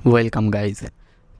Welcome guys.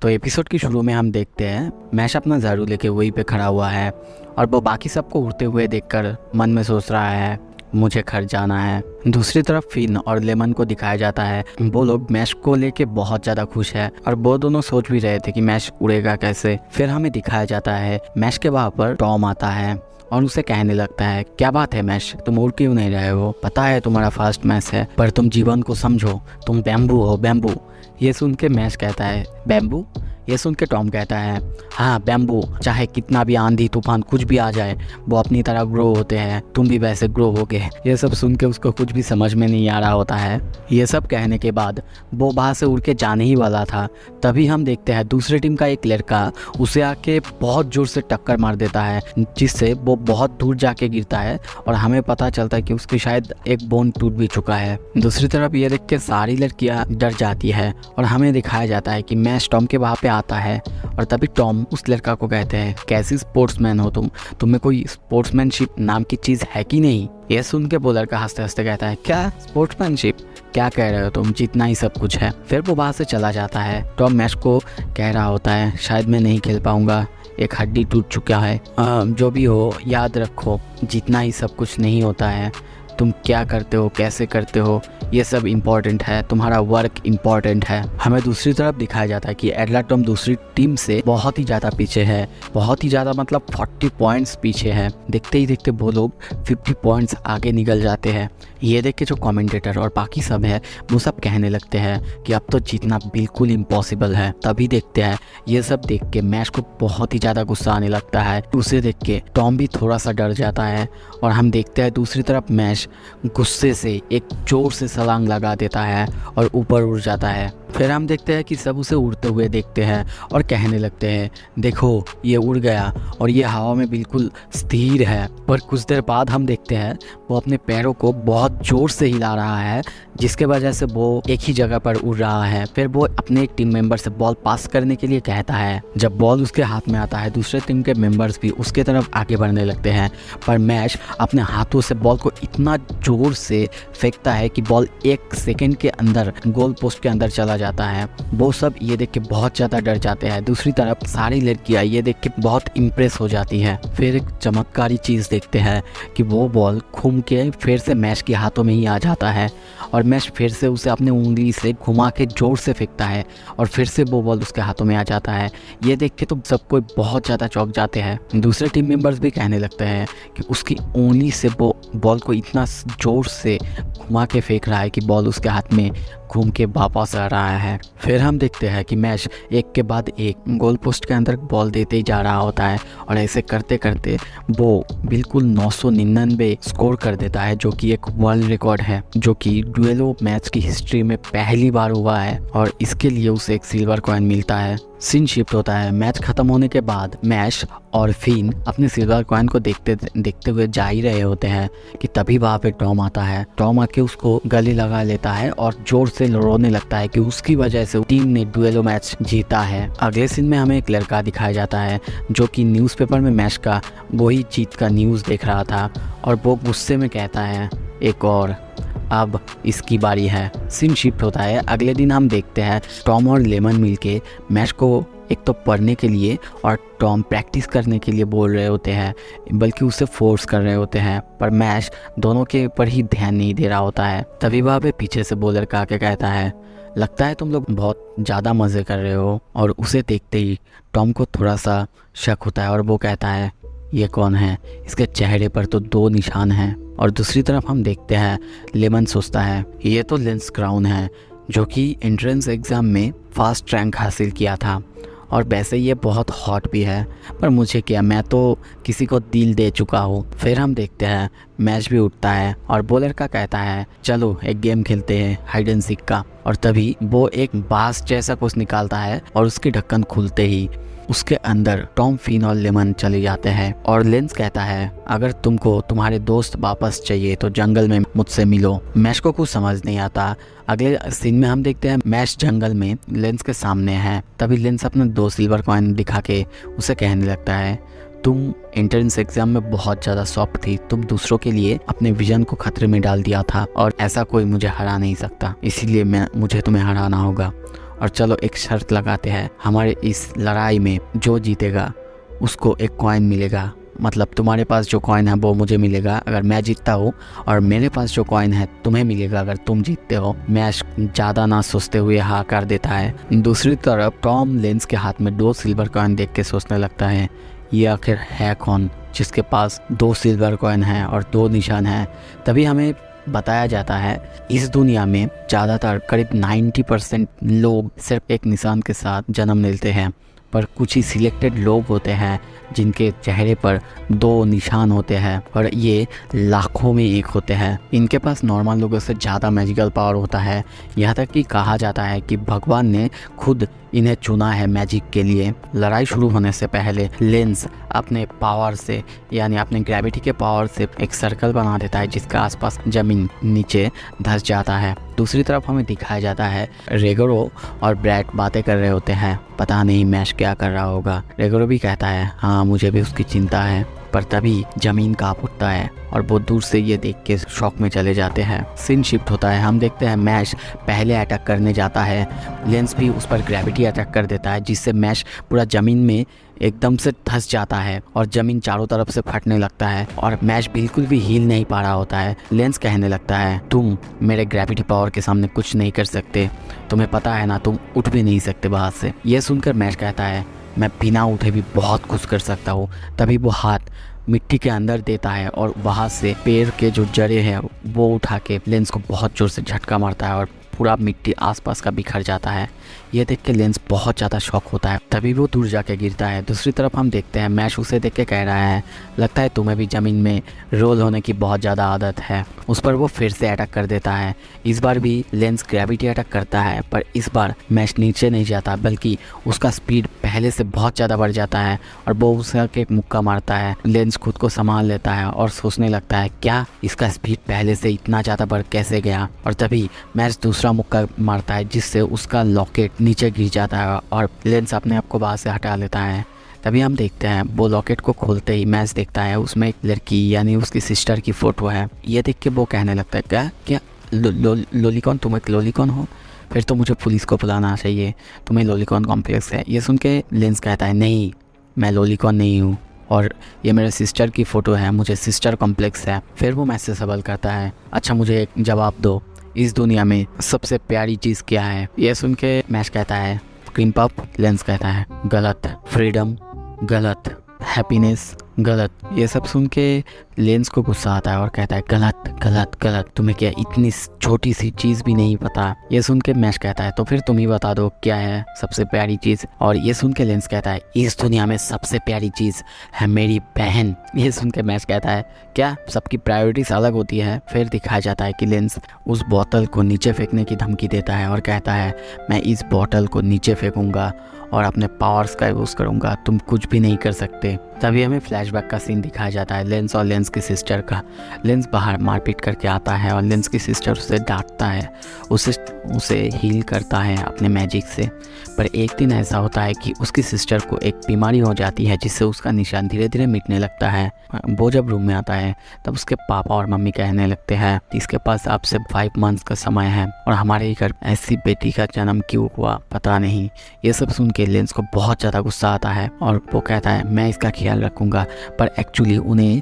तो episode की शुरू में हम देखते हैं मैश अपना झाड़ू लेके वहीं पे खड़ा हुआ है और वो बाकी सबको उड़ते हुए देखकर मन में सोच रहा है मुझे घर जाना है। दूसरी तरफ फिन और लेमन को दिखाया जाता है, वो लोग मैश को लेके बहुत ज़्यादा खुश है और वो दोनों सोच भी रहे थे कि मैश उड़ेगा कैसे। फिर हमें दिखाया जाता है मैश के वहाँ पर टॉम आता है और उसे कहने लगता है क्या बात है मैश, तुम उड़ क्यों नहीं रहे हो? पता है तुम्हारा फर्स्ट मैच है पर तुम जीवन को समझो, तुम बैम्बू हो बैम्बू। ये सुन के मैश कहता है बैम्बू? ये सुन के टॉम कहता है हाँ बैम्बू, चाहे कितना भी आंधी तूफान कुछ भी आ जाए वो अपनी तरह ग्रो होते हैं, तुम भी वैसे ग्रो होगे। ये सब सुन के उसको कुछ भी समझ में नहीं आ रहा होता है। ये सब कहने के बाद वो वहाँ से उड़ के जाने ही वाला था, तभी हम देखते हैं दूसरी टीम का एक लड़का उसे आके बहुत जोर से टक्कर मार देता है जिससे वो बहुत दूर जाके गिरता है और हमें पता चलता है कि उसकी शायद एक बोन टूट भी चुका है। दूसरी तरफ ये देख के सारी लड़कियां डर जाती है और हमें दिखाया जाता है कि मैश टॉम के वहाँ पे आता है और तभी टॉम उस लड़का को कहते हैं कैसी स्पोर्ट्समैन हो तुम, तुम्हें कोई स्पोर्ट्समैनशिप नाम की चीज़ है कि नहीं? ये सुन के वो लड़का हंसते हंसते कहता है क्या स्पोर्ट्समैनशिप, क्या कह रहे हो तुम, जितना ही सब कुछ है। फिर वो वहाँ से चला जाता है। टॉम मैश को कह रहा होता है शायद मैं नहीं खेल पाऊंगा, एक हड्डी टूट चुका है। जो भी हो याद रखो जितना ही सब कुछ नहीं होता है, तुम क्या करते हो कैसे करते हो ये सब इम्पॉर्टेंट है, तुम्हारा वर्क इम्पॉर्टेंट है। हमें दूसरी तरफ दिखाया जाता है कि एडला टॉम दूसरी टीम से बहुत ही ज़्यादा पीछे है, बहुत ही ज़्यादा मतलब 40 पॉइंट्स पीछे है। देखते ही देखते वो लोग 50 पॉइंट्स आगे निकल जाते हैं। ये देख के जो कमेंटेटर और बाकी सब है वो सब कहने लगते हैं कि अब तो जीतना बिल्कुल इम्पॉसिबल है। तभी देखते हैं ये सब देख के मैश को बहुत ही ज़्यादा गुस्सा आने लगता है। उसे देख के टॉम भी थोड़ा सा डर जाता है और हम देखते हैं दूसरी तरफ मैश गुस्से से एक जोर से छलांग लगा देता है और ऊपर उड़ जाता है। फिर हम देखते हैं कि सब उसे उड़ते हुए देखते हैं और कहने लगते हैं देखो ये उड़ गया और ये हवा में बिल्कुल स्थिर है। पर कुछ देर बाद हम देखते हैं वो अपने पैरों को बहुत ज़ोर से हिला रहा है जिसके वजह से वो एक ही जगह पर उड़ रहा है। फिर वो अपने एक टीम मेंबर से बॉल पास करने के लिए कहता है। जब बॉल उसके हाथ में आता है दूसरे टीम के मेंबर्स भी उसके तरफ आगे बढ़ने लगते हैं, पर मैश अपने हाथों से बॉल को इतना ज़ोर से फेंकता है कि बॉल 1 सेकेंड के अंदर गोल पोस्ट के अंदर चला जाता है। वो सब ये देख के बहुत ज़्यादा डर जाते हैं। दूसरी तरफ सारी लड़कियां ये देख के बहुत इम्प्रेस हो जाती हैं। फिर एक चमत्कारी चीज़ देखते हैं कि वो बॉल घूम के फिर से मैश के हाथों में ही आ जाता है और मैश फिर से उसे अपनी उंगली से घुमा के जोर से फेंकता है और फिर से वो बॉल उसके हाथों में आ जाता है। ये देख के तो सब कोई बहुत ज़्यादा चौंक जाते हैं। दूसरे टीम मेंबर्स भी कहने लगते हैं कि उसकी उंगली से वो बॉल को इतना जोर से घुमा के फेंक रहा है कि बॉल उसके हाथ में घूम के वापस आ रहा है। फिर हम देखते हैं कि मैश एक के बाद एक गोल पोस्ट के अंदर बॉल देते ही जा रहा होता है और ऐसे करते करते वो बिल्कुल 999 स्कोर कर देता है जो कि एक वर्ल्ड रिकॉर्ड है, जो कि डुएलो मैच की हिस्ट्री में पहली बार हुआ है और इसके लिए उसे एक सिल्वर कॉइन मिलता है। सीन शिफ्ट होता है। मैच खत्म होने के बाद मैश और फिन अपने सिल्वर कॉइन को देखते हुए जा ही रहे होते हैं कि तभी वहाँ पे टॉम आता है। टॉम आके उसको गले लगा लेता है और जोर से रोने लगता है कि उसकी वजह से टीम ने डुएलो मैच जीता है। अगले सीन में हमें एक लड़का दिखाया जाता है जो कि न्यूज़पेपर में मैच का वही जीत का न्यूज़ देख रहा था और वो गुस्से में कहता है एक और, अब इसकी बारी है। सीन शिफ्ट होता है। अगले दिन हम देखते हैं टॉम और लेमन मिलके मैश को एक तो पढ़ने के लिए और टॉम प्रैक्टिस करने के लिए बोल रहे होते हैं, बल्कि उसे फोर्स कर रहे होते हैं, पर मैश दोनों के ऊपर ही ध्यान नहीं दे रहा होता है। तभी वहाँ पे पीछे से बॉलर का आके कहता है लगता है तुम लोग बहुत ज़्यादा मज़े कर रहे हो। और उसे देखते ही टॉम को थोड़ा सा शक होता है और वो कहता है ये कौन है, इसके चेहरे पर तो 2 निशान हैं। और दूसरी तरफ हम देखते हैं लेमन सोचता है ये तो लिंस क्राउन है जो कि एंट्रेंस एग्ज़ाम में फर्स्ट रैंक हासिल किया था और वैसे ये बहुत हॉट भी है, पर मुझे क्या, मैं तो किसी को दिल दे चुका हूँ। फिर हम देखते हैं मैच भी उठता है और बॉलर का कहता है चलो एक गेम खेलते हैं हाइड एंड सीक का। और तभी वो एक बांस जैसा कुछ निकालता है और उसकी ढक्कन खुलते ही उसके अंदर टॉम, फिन और लेमन चले जाते हैं। और लेंस कहता है अगर तुमको तुम्हारे दोस्त वापस चाहिए तो जंगल में मुझसे मिलो। मैश को कुछ समझ नहीं आता। अगले सीन में हम देखते हैं मैश जंगल में लेंस के सामने है। तभी लेंस अपने 2 सिल्वर कॉइन दिखा के उसे कहने लगता है तुम एंट्रेंस एग्जाम में बहुत ज़्यादा सॉफ्ट थी, तुम दूसरों के लिए अपने विजन को खतरे में डाल दिया था और ऐसा कोई मुझे हरा नहीं सकता, इसीलिए मुझे तुम्हें हराना होगा। और चलो एक शर्त लगाते हैं, हमारे इस लड़ाई में जो जीतेगा उसको एक कॉइन मिलेगा। मतलब तुम्हारे पास जो कॉइन है वो मुझे मिलेगा अगर मैं जीतता हूँ, और मेरे पास जो कॉइन है तुम्हें मिलेगा अगर तुम जीतते हो। मैश ज़्यादा ना सोचते हुए हाँ कर देता है। दूसरी तरफ टॉम लेंस के हाथ में 2 सिल्वर कॉइन देख के सोचने लगता है, ये आखिर है कौन जिसके पास 2 सिल्वर कॉइन हैं और 2 निशान हैं। तभी हमें बताया जाता है इस दुनिया में ज़्यादातर करीब 90% लोग सिर्फ एक निशान के साथ जन्म लेते हैं, पर कुछ ही सिलेक्टेड लोग होते हैं जिनके चेहरे पर 2 निशान होते हैं, और ये लाखों में एक होते हैं। इनके पास नॉर्मल लोगों से ज़्यादा मैजिकल पावर होता है। यहाँ तक कि कहा जाता है कि भगवान ने खुद इन्हें चुना है मैजिक के लिए। लड़ाई शुरू होने से पहले लेंस अपने पावर से यानी अपने ग्रेविटी के पावर से एक सर्कल बना देता है जिसके आसपास ज़मीन नीचे धंस जाता है। दूसरी तरफ हमें दिखाया जाता है रेगरो और ब्रैड बातें कर रहे होते हैं, पता नहीं मैश क्या कर रहा होगा। रेगरो भी कहता है हाँ मुझे भी उसकी चिंता है, पर तभी ज़मीन काँप उठता है और वो दूर से ये देख के शॉक में चले जाते हैं। सीन शिफ्ट होता है, हम देखते हैं मैश पहले अटैक करने जाता है, लेंस भी उस पर ग्रेविटी अटैक कर देता है जिससे मैश पूरा ज़मीन में एकदम से धंस जाता है और ज़मीन चारों तरफ से फटने लगता है और मैश बिल्कुल भी हिल नहीं पा रहा होता है। लेंस कहने लगता है तुम मेरे ग्रेविटी पावर के सामने कुछ नहीं कर सकते, तुम्हें पता है ना, तुम उठ भी नहीं सकते बाहर से। ये सुनकर मैश कहता है मैं बिना उठे भी बहुत कुछ कर सकता हूँ। तभी वो हाथ मिट्टी के अंदर देता है और वहाँ से पेड़ के जो जड़े हैं वो उठा के लेंस को बहुत ज़ोर से झटका मारता है और पूरा मिट्टी आसपास का बिखर जाता है। ये देख के लेंस बहुत ज़्यादा शॉक होता है, तभी वो दूर जाके गिरता है। दूसरी तरफ हम देखते हैं मैश उसे देख के कह रहा है लगता है तुम्हें भी ज़मीन में रोल होने की बहुत ज़्यादा आदत है। उस पर वो फिर से अटैक कर देता है। इस बार भी लेंस ग्रेविटी अटैक करता है, पर इस बार मैश नीचे नहीं जाता बल्कि उसका स्पीड पहले से बहुत ज़्यादा बढ़ जाता है और वो उसे एक मुक्का मारता है। लेंस खुद को संभाल लेता है और सोचने लगता है क्या इसका स्पीड पहले से इतना ज़्यादा बढ़ कैसे गया, और तभी मैश दूसरा मुक्का मारता है जिससे उसका लॉकेट नीचे गिर जाता है और लेंस अपने आप को बाहर से हटा लेता है। तभी हम देखते हैं वो लॉकेट को खोलते ही मैच देखता है उसमें एक लड़की यानी उसकी सिस्टर की फ़ोटो है। ये देख के वो कहने लगता है क्या क्या लोलिकॉन, तुम एक लोलिकॉन हो, फिर तो मुझे पुलिस को बुलाना चाहिए, तुम्हें लोलिकॉन कॉम्प्लेक्स है। ये सुन के लेंस कहता है नहीं मैं लोलिकॉन नहीं हूँ और ये मेरे सिस्टर की फ़ोटो है, मुझे सिस्टर कॉम्प्लेक्स है। फिर वो मैच से सवाल करता है अच्छा मुझे एक जवाब दो, इस दुनिया में सबसे प्यारी चीज़ क्या है। ये सुन के मैश कहता है क्रीम पफ। लेंस कहता है गलत, फ्रीडम गलत, हैप्पीनेस गलत। ये सब सुन के लेंस को गुस्सा आता है और कहता है गलत गलत गलत, तुम्हें क्या इतनी छोटी सी चीज़ भी नहीं पता। ये सुन के मैश कहता है तो फिर तुम ही बता दो क्या है सबसे प्यारी चीज़। और ये सुन के लेंस कहता है इस दुनिया में सबसे प्यारी चीज़ है मेरी बहन। ये सुन के मैश कहता है क्या सबकी प्रायोरिटीज अलग होती है। फिर दिखाया जाता है कि लेंस उस बोतल को नीचे फेंकने की धमकी देता है और कहता है मैं इस बोतल को नीचे फेंकूंगा और अपने पावर्स का यूज़ करूँगा, तुम कुछ भी नहीं कर सकते। तभी हमें फ्लैशबैक का सीन दिखाया जाता है लेंस और लेंस की सिस्टर का। लेंस बाहर मारपीट करके आता है और लेंस की सिस्टर उसे डांटता है, उसे हील करता है अपने मैजिक से। पर एक दिन ऐसा होता है कि उसकी सिस्टर को एक बीमारी हो जाती है जिससे उसका निशान धीरे धीरे मिटने लगता है। वो जब रूम में आता है तब उसके पापा और मम्मी कहने लगते हैं इसके पास अब से 5 मंथ्स का समय है और हमारे घर ऐसी बेटी का जन्म क्यों हुआ पता नहीं। ये सब सुन के लेंस को बहुत ज़्यादा गुस्सा आता है और वो कहता है मैं इसका ख्याल रखूँगा, पर एक्चुअली उन्हें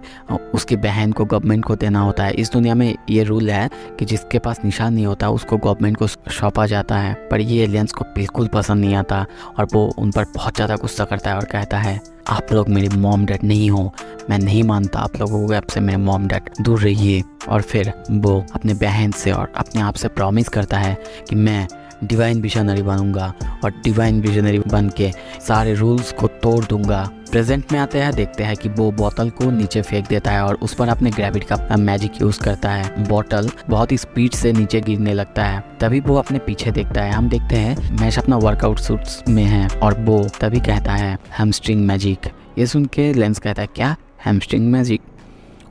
उसकी बहन को गवर्नमेंट को देना होता है। इस दुनिया में ये रूल है कि जिसके पास निशान नहीं होता उसको गवर्नमेंट को सौंपा जाता है, पर ये लेंस को बिल्कुल पसंद नहीं आता और वो उन पर बहुत ज़्यादा गुस्सा करता है और कहता है आप लोग मेरी मॉम डैड नहीं हो, मैं नहीं मानता आप लोगों को, अब से मेरे मॉम डैड दूर रहिए। और फिर वो अपने बहन से और अपने आप से प्रॉमिस करता है कि मैं डिवाइन विजनरी बनूंगा और डिवाइन विजनरी बन के सारे रूल्स को तोड़ दूंगा। प्रेजेंट में आते हैं, देखते हैं कि वो बोतल को नीचे फेंक देता है और उस पर अपने ग्रेविटी का मैजिक यूज़ करता है। बोतल बहुत ही स्पीड से नीचे गिरने लगता है। तभी वो अपने पीछे देखता है, हम देखते हैं मैश अपना वर्कआउट सूट्स में है और वो तभी कहता है हैमस्ट्रिंग मैजिक। ये सुन के लेंस कहता है क्या हैमस्ट्रिंग मैजिक,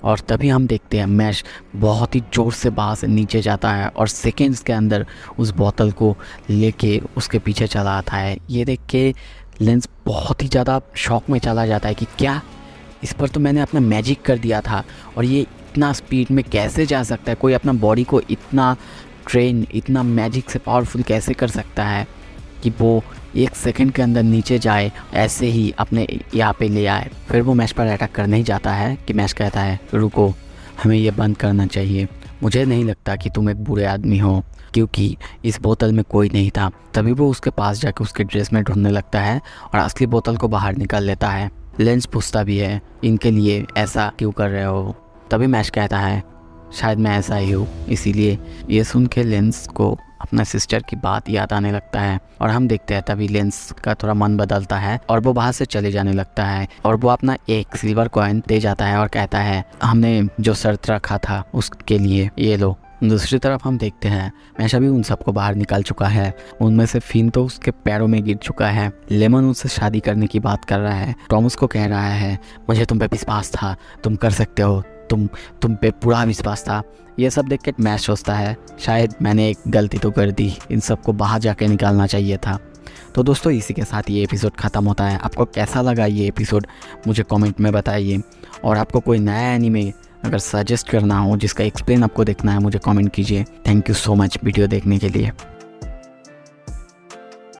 और तभी हम देखते हैं मैश बहुत ही ज़ोर से बाहर से नीचे जाता है और सेकेंड्स के अंदर उस बोतल को लेके उसके पीछे चला आता है। ये देख के लेंस बहुत ही ज़्यादा शॉक में चला जाता है कि क्या इस पर तो मैंने अपना मैजिक कर दिया था और ये इतना स्पीड में कैसे जा सकता है, कोई अपना बॉडी को इतना ट्रेन इतना मैजिक से पावरफुल कैसे कर सकता है। कि वो 1 सेकंड के अंदर नीचे जाए, ऐसे ही अपने यहाँ पे ले आए। फिर वो मैश पर अटैक करने ही जाता है कि मैश कहता है रुको, हमें ये बंद करना चाहिए। मुझे नहीं लगता कि तुम एक बुरे आदमी हो, क्योंकि इस बोतल में कोई नहीं था। तभी वो उसके पास जाकर उसके ड्रेस में ढूंढने लगता है और असली बोतल को बाहर निकाल लेता है। लेंस पूछता भी है इनके लिए ऐसा क्यों कर रहे हो। तभी मैश कहता है शायद मैं ऐसा ही हूँ, इसीलिए। ये सुन के लेंस को अपना सिस्टर की बात याद आने लगता है और हम देखते हैं तभी लेंस का थोड़ा मन बदलता है और वो वहाँ से चले जाने लगता है और वो अपना एक सिल्वर कॉइन दे जाता है और कहता है हमने जो शर्त रखा था उसके लिए ये लो। दूसरी तरफ हम देखते हैं मैश अभी उन सबको बाहर निकाल चुका है। उनमें से फिन तो उसके पैरों में गिर चुका है। लेमन उससे शादी करने की बात कर रहा है। टॉम उसको कह रहा है मुझे तुम पे विश्वास था, तुम कर सकते हो, तुम पे पूरा विश्वास था। ये सब देख के मैश सोचता है शायद मैंने एक गलती तो कर दी, इन सबको बाहर जाके निकालना चाहिए था। तो दोस्तों इसी के साथ ये एपिसोड ख़त्म होता है। आपको कैसा लगा ये एपिसोड मुझे कमेंट में बताइए, और आपको कोई नया एनीमे अगर सजेस्ट करना हो जिसका एक्सप्लेन आपको देखना है मुझे कमेंट कीजिए। Thank you so much video देखने के लिए।